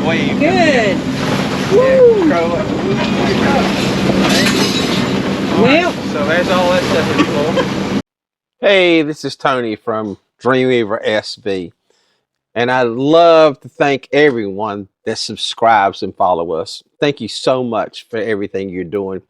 wave. Good. Woo! Well, so that's all that stuff is for. Hey, this is Tony from Dreamweaver SB. And I'd love to thank everyone that subscribes and follow us. Thank you so much for everything you're doing.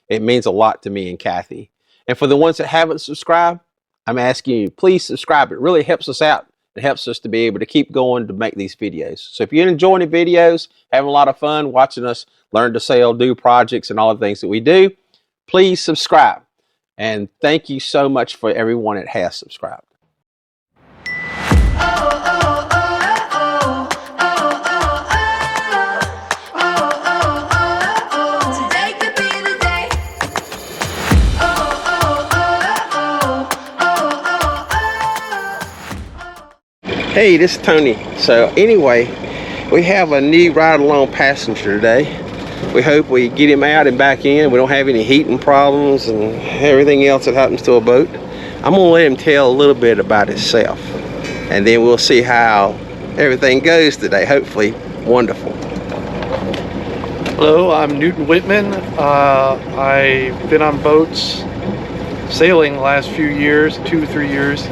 It means a lot to me and Kathy. And for the ones that haven't subscribed, I'm asking you, please subscribe. It really helps us out. It helps us to be able to keep going to make these videos. So if you're enjoying the videos, having a lot of fun watching us learn to sail, do projects, and all the things that we do, please subscribe. And thank you so much for everyone that has subscribed. Hey, this is Tony. So anyway, we have a new ride-along passenger today. We hope we get him out and back in. We don't have any heating problems and everything else that happens to a boat. I'm gonna let him tell a little bit about himself, and then we'll see how everything goes today. Hopefully wonderful. Hello, I'm Newton Whitman. I've been on boats sailing the last few years, 2 or 3 years.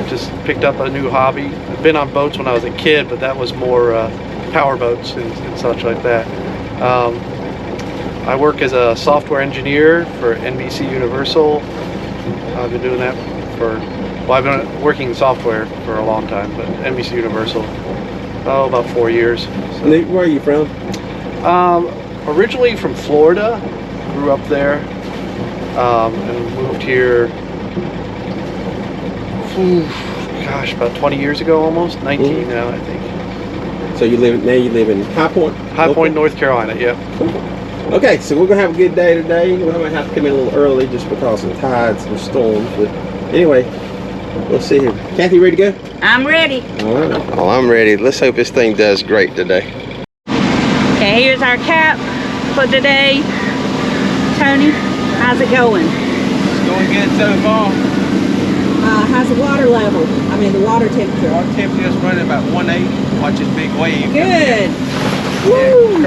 Just picked up a new hobby. I've been on boats when I was a kid, but that was more power boats and such like that. I work as a software engineer for NBC Universal. I've been doing that for, well, I've been working in software for a long time, but NBC Universal, about 4 years. So. Where are you from? Originally from Florida, grew up there, and moved here, gosh, about 20 years ago almost, 19 now I think. So you live in High Point? High Point, North Carolina, yeah. Okay, so we're gonna have a good day today. We might have to come in a little early just because of the tides and storms, but anyway, we'll see here. Kathy, ready to go? I'm ready. All right. Well, I'm ready. Let's hope this thing does great today. Okay, here's our cap for today. Tony, how's it going? It's going good so far. How's the water level? I mean, the water temperature. Our temperature is running about 180. Watch this big wave. Good. Woo!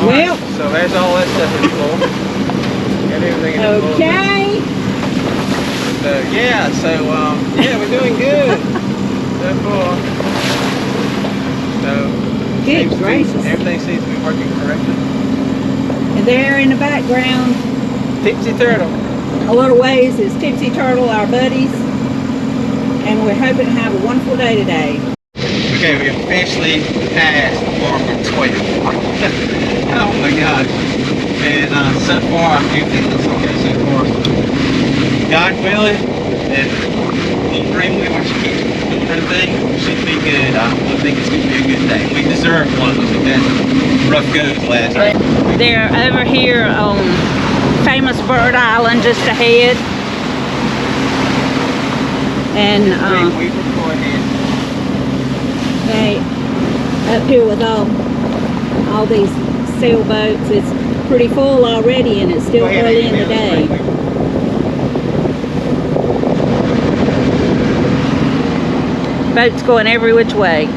Well, so that's all that stuff is for. Got everything in the okay. So yeah, yeah, we're doing good so far. So Good gracious. Everything seems to be working correctly. And there in the background, Tipsy Turtle. Waterways is Tipsy Turtle, our buddies, and we're hoping to have a wonderful day today. Okay, we officially passed marker 12. Oh my gosh. And so far, everything looks okay so far. God willing, if the Dreamweaver keeps doing her thing, should be good. I think it's going to be a good day. We deserve one. We've had rough goes last night. They're over here on famous Bird Island just ahead. And they up here with all these sailboats. It's pretty full already, and it's still early in the day. Boats going every which way.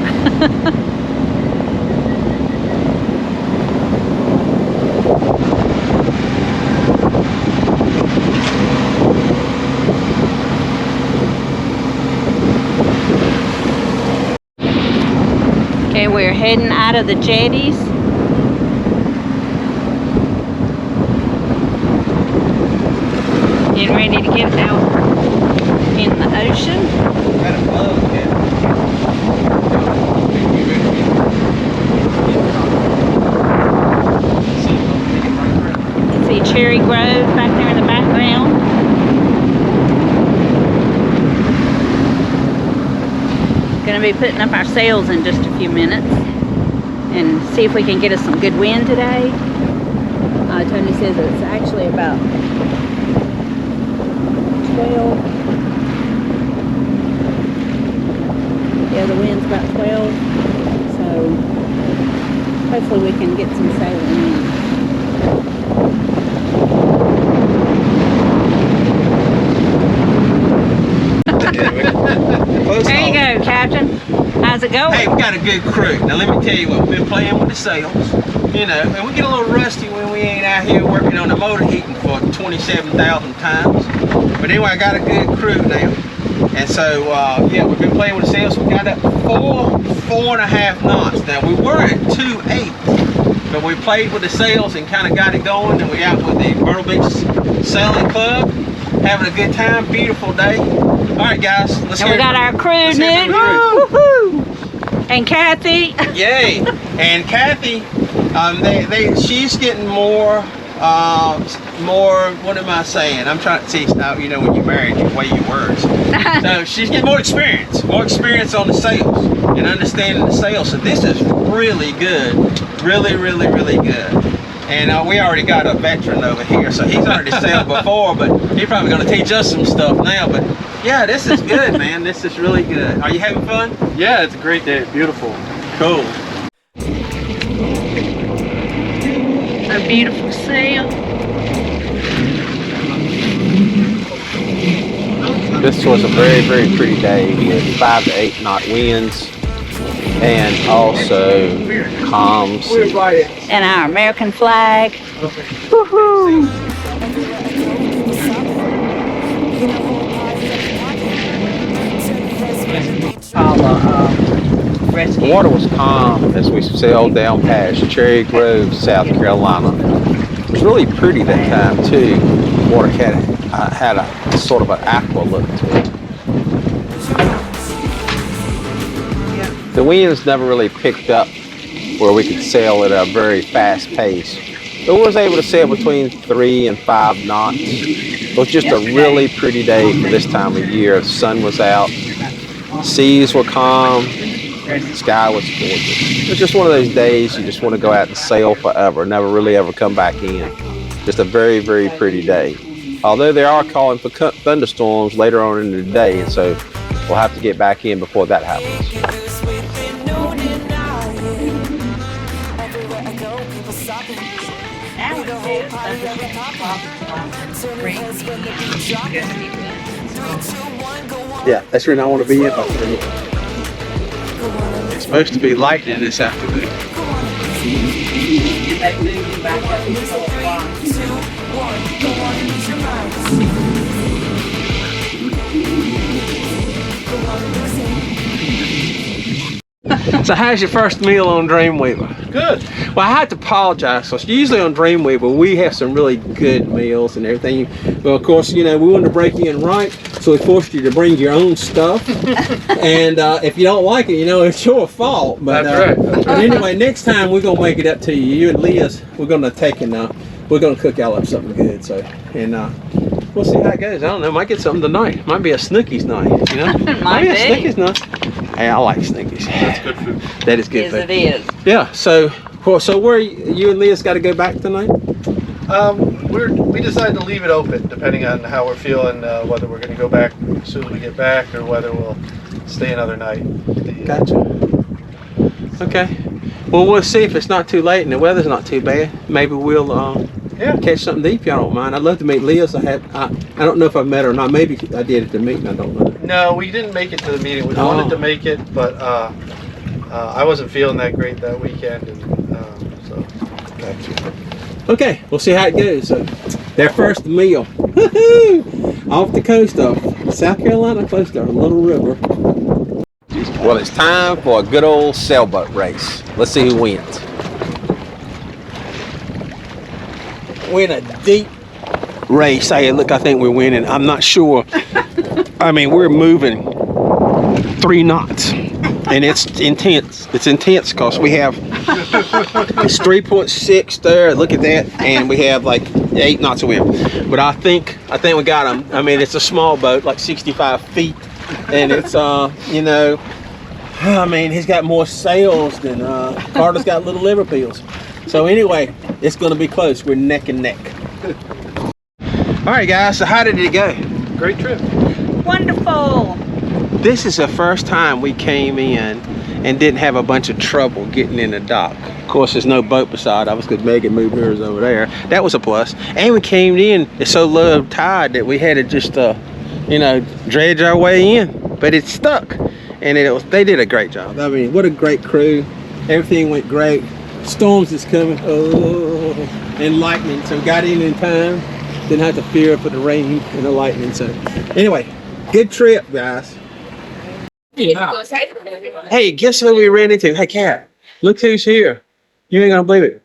Okay, we're heading out of the jetties. Getting ready to get out in the ocean. You can see Cherry Grove back there in the background. Going to be putting up our sails in just a few minutes and see if we can get us some good wind today. Tony says it's actually about 12. Yeah, the wind's about 12, so hopefully we can get some sailing in. There you go, Captain. How's it going? Hey, we got a good crew. Now let me tell you what, we've been playing with the sails, you know, and we get a little rusty when we ain't out here working on the motor heating for 27,000 times. But anyway, I got a good crew now. And so, yeah, we've been playing with the sails. We got up 4.5 knots. Now, we were at 2.8, but we played with the sails and kind of got it going. And we out with the Myrtle Beach Sailing Club, having a good time. Beautiful day. All right, guys, let's And we got our crew, Newton. Woohoo! And Kathy. Yay! And Kathy, she's getting more. What am I saying? I'm trying to see. You know, when you're married, you weigh your words. So she's getting more experience on the sails and understanding the sails. So this is really good, really good. And we already got a veteran over here, so he's already sailed before, but he's probably going to teach us some stuff now. But yeah, this is good, man. This is really good. Are you having fun? Yeah, it's a great day. Beautiful. Cool. A beautiful sail. This was a very pretty day with 5 to 8 knot winds and also calms. And our American flag. Woohoo! The water was calm as we sailed down past Cherry Grove, South Carolina. It was really pretty that time too. The water had a sort of an aqua look to it. The winds never really picked up where we could sail at a very fast pace. But we was able to sail between 3 and 5 knots. It was just a really pretty day for this time of year. The sun was out, seas were calm, the sky was gorgeous. It was just one of those days you just want to go out and sail forever, never really ever come back in. Just a very pretty day. Although they are calling for thunderstorms later on in the day, so we'll have to get back in before that happens. Yeah, that's where I want to be in. It's supposed to be lightning this afternoon. So how's your first meal on Dreamweaver? Good. Well, I had to apologize because usually on Dreamweaver we have some really good meals and everything. Well, of course, you know, we wanted to break in right, so we forced you to bring your own stuff. And if you don't like it, you know, it's your fault. But, That's right. But anyway, next time we're gonna make it up to you. You and Leah's, we're gonna take and we're gonna cook y'all up something good. So we'll see how it goes. I don't know. Might get something tonight. Might be a Snookies night. You know, Might be a Snookies night. Hey, I like Snookies. That's good food. That is good food. Yes, it is. Yeah. So where you and Leah's got to go back tonight? We decided to leave it open depending on how we're feeling, whether we're going to go back as soon as we get back or whether we'll stay another night. Gotcha. Okay. Well, we'll see if it's not too late and the weather's not too bad. Maybe we'll catch something to eat if y'all don't mind. I'd love to meet Leah. I don't know if I've met her or not. Maybe I did at the meeting. I don't know. No, we didn't make it to the meeting. We wanted to make it, but I wasn't feeling that great that weekend, and so. Gotcha. Okay, we'll see how it goes. So, their first meal, off the coast of South Carolina, close to a little river. Well, it's time for a good old sailboat race. Let's see who wins. We're in a deep race. Hey, look, I think we're winning. I'm not sure. I mean, we're moving 3 knots. And it's intense. It's intense because we have it's 3.6 there. Look at that, and we have like 8 knots of wind. But I think we got them. I mean, it's a small boat, like 65 feet, and it's you know, I mean, he's got more sails than Carter's got little Liverpools. So anyway, it's going to be close. We're neck and neck. All right, guys. So how did it go? Great trip. Wonderful. This is the first time we came in and didn't have a bunch of trouble getting in the dock. Of course, there's no boat beside us because Megan moved hers over there. That was a plus. And we came in, it's so low tide that we had to just, you know, dredge our way in. But it's stuck. and they did a great job. I mean, what a great crew. Everything went great. Storms is coming. Oh, and lightning. So got in time. Didn't have to fear for the rain and the lightning. So anyway, good trip, guys. Yeah. Hey, guess who we ran into? Hey, Kat, look who's here. You ain't gonna believe it.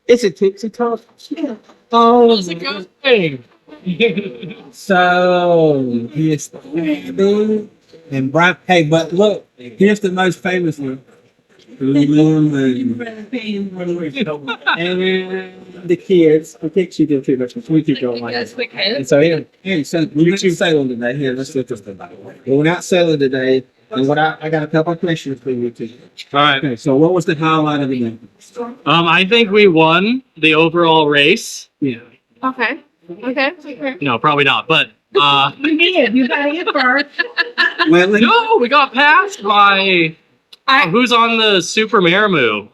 It's a Tipsy Turtle. Oh, it's a good thing. So here's the and Brian. Hey, but look, here's the most famous one. And the kids. I think she did too much. We keep going like this. And so here, so we're going sailing today. Here, let's look at this. We're going out sailing today. And I got a couple of questions for you too. All right. Okay, so what was the highlight of the day? I think we won the overall race. Yeah. Okay. No, probably not. But You did. You got it first. Well, no, we got passed by who's on the Super Maramoo.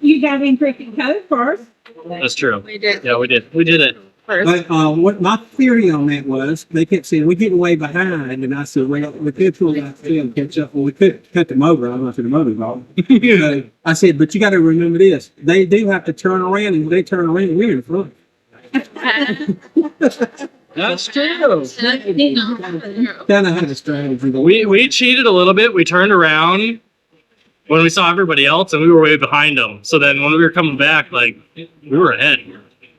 You got in Cricket Cove first. That's true. We did. Yeah, we did. We did it. First. But what my theory on that was, they kept saying we're getting way behind, and I said, well, we could pull out and catch up. Well, we could cut them over. I'm not sure the motor's off. So I said, but you got to remember this: they do have to turn around, and they turn around, we're in front. That's true. Kind of had a strategy. We cheated a little bit. We turned around when we saw everybody else, and we were way behind them. So then when we were coming back, like we were ahead.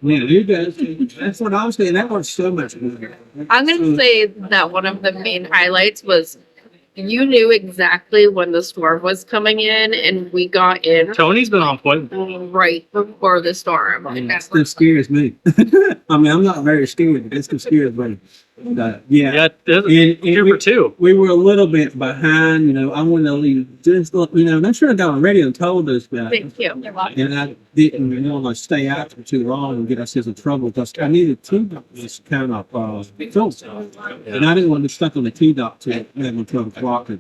Yeah, you guys. That's what I was saying. That was so much better. I'm going to say that one of the main highlights was you knew exactly when the storm was coming in, and we got in Tony's been on point. right before the storm. That still scares me. I mean, I'm not very scared, but it still scares me. Yeah, two for two. We were a little bit behind, you know. I wanted to leave just, you know, they should have got on radio and told us that. Thank you. And I didn't want to stay out for too long and get ourselves in trouble because I needed T-Dot kind of film. And I didn't want to be stuck on the T-Dot till 11, 12 o'clock. And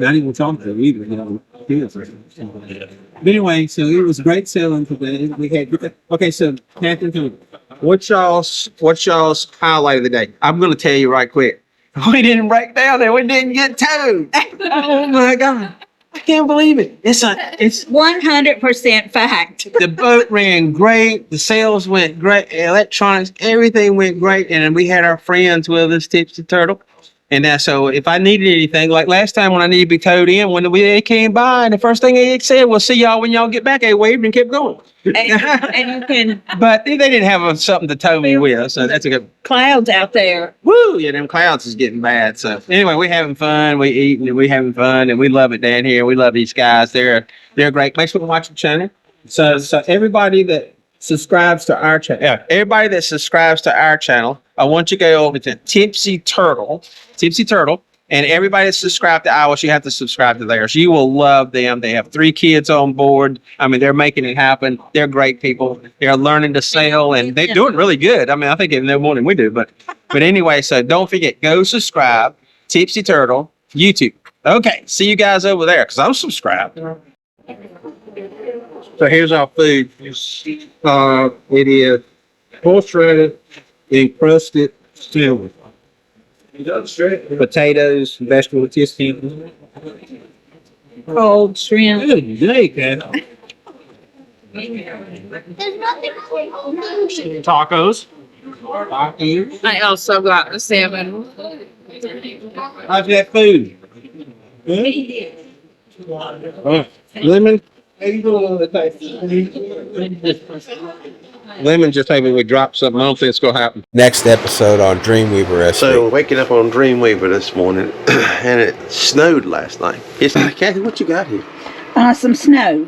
I didn't want to talk to them either, you know. But anyway, so it was great sailing today. We had, okay, so Captain, what's y'all's highlight of the day? I'm going to tell you right quick. We didn't break down and we didn't get towed. Oh my God. I can't believe it. It's 100% fact. the boat ran great. The sails went great. Electronics, everything went great. And then we had our friends with us, Tipsy Turtle. And so if I needed anything, like last time when I needed to be towed in, when they came by and the first thing they said was, see y'all when y'all get back, they waved and kept going. And you can But they didn't have something to tow me with, so that's a good. clouds out there. Woo! Yeah, them clouds is getting bad. So anyway, we having fun, we eating, and we having fun, and we love it down here. We love these guys. They're great. Make sure to watch the channel. So everybody that subscribes to our channel, I want you to go over to Tipsy Turtle, and everybody that's subscribed to ours, you have to subscribe to theirs. You will love them. They have 3 kids on board. I mean, they're making it happen. They're great people. They're learning to sail, and they're doing really good. I mean, I think they know more than we do. But anyway, so don't forget, go subscribe, Tipsy Turtle, YouTube. Okay, see you guys over there, because I'm subscribed. So here's our food. It is horse-shredded, encrusted silver. Potatoes, vegetable tissues. Cold shrimp. Good day, Kat. Tacos. I also got the salmon. How's that food? Good? Lemon? Lemon just maybe we dropped something. I don't think it's gonna happen. Next episode on Dreamweaver SP. So waking up on Dreamweaver this morning, and it snowed last night. Kathy, what you got here? Some snow.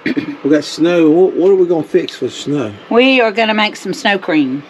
We got snow. What are we gonna fix for snow? We are going to make some snow cream.